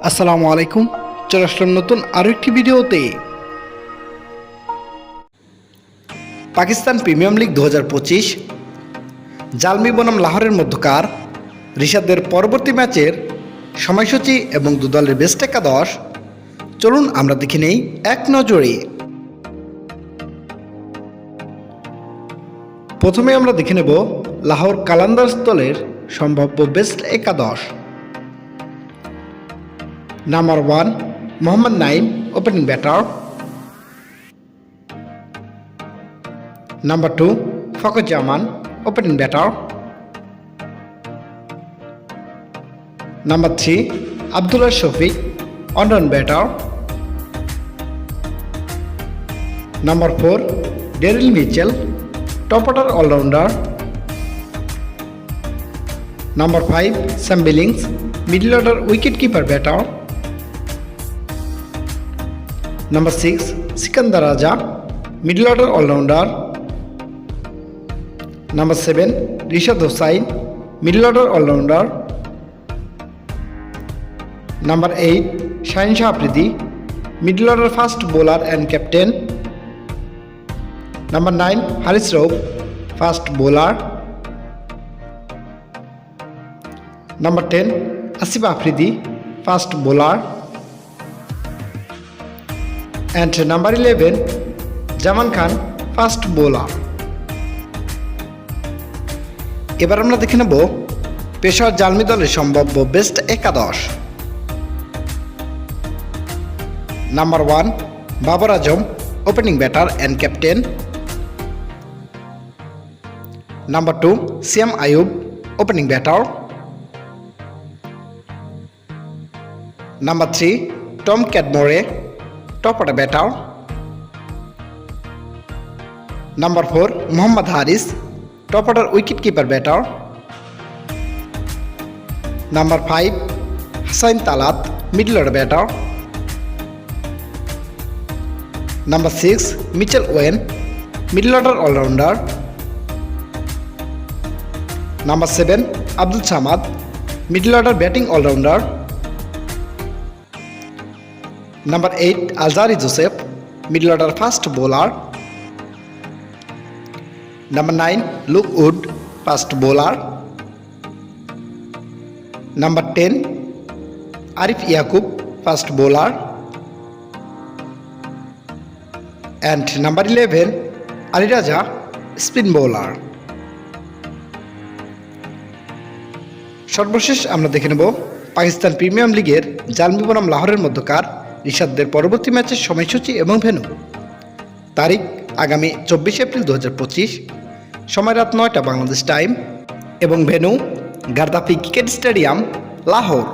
আসসালামু আলাইকুম। চলে আসলাম নতুন আরও একটি ভিডিওতে। পাকিস্তান প্রিমিয়ার লিগ 2025 জালমি বনাম লাহোরের মধ্যকার রিশাদের পরবর্তী ম্যাচের সময়সূচি এবং দু দলের বেস্ট একাদশ চলুন আমরা দেখে নেই এক নজরে। প্রথমে আমরা দেখে নেব লাহোর কালান্দার্স দলের সম্ভাব্য বেস্ট একাদশ। Number 1 Mohammad Naim, opening batter. Number 2 Fakhar Zaman, opening batter. Number 3 Abdullah Shafique, on batter. Number 4 Daryl Mitchell, top order allrounder. Number 5 Sam Billings, middle order wicket keeper batter. Number 6 Sikandar Raza, middle order allrounder. Number 7 Rishad Hossain, middle order allrounder. Number 8 Shaheen Shah Afridi, middle order fast bowler and captain. Number 9 Haris Rauf, fast bowler. Number 10 Asif Afridi, fast bowler. And number 11 Zaman Khan, fast bowler. এবার আমরা দেখে নেব পেশাওয়ার জালমি দলের সম্ভাব্য best একাদশ। Number 1 Babar Azam, opening batter and captain. Number 2 Saim Ayub, opening batter. Number 3 Tom Cadmore, top order batter. Number 4 Mohammad Haris, top order wicket keeper batter. Number 5 Hussain Talat, middle order batter. Number 6 Mitchell Owen, middle order allrounder. Number 7 Abdul Samad, middle order batting allrounder. Number 8 Alzarri Joseph, middle order fast bowler. Number 9 Luke Wood, fast bowler. Number 10 Arif Yakub, fast bowler. And number 11 Ali Raja, spin bowler. সর্বশেষ আমরা দেখে নেব Pakistan premier লিগের জালমি বনাম লাহোরের মধ্যকার রিশাদদের পরবর্তী ম্যাচের সময়সূচি এবং ভেন্যু। তারিখ আগামী 24 এপ্রিল 2025, সময় রাত 9টা বাংলাদেশ টাইম এবং venue Gaddafi cricket stadium, Lahore.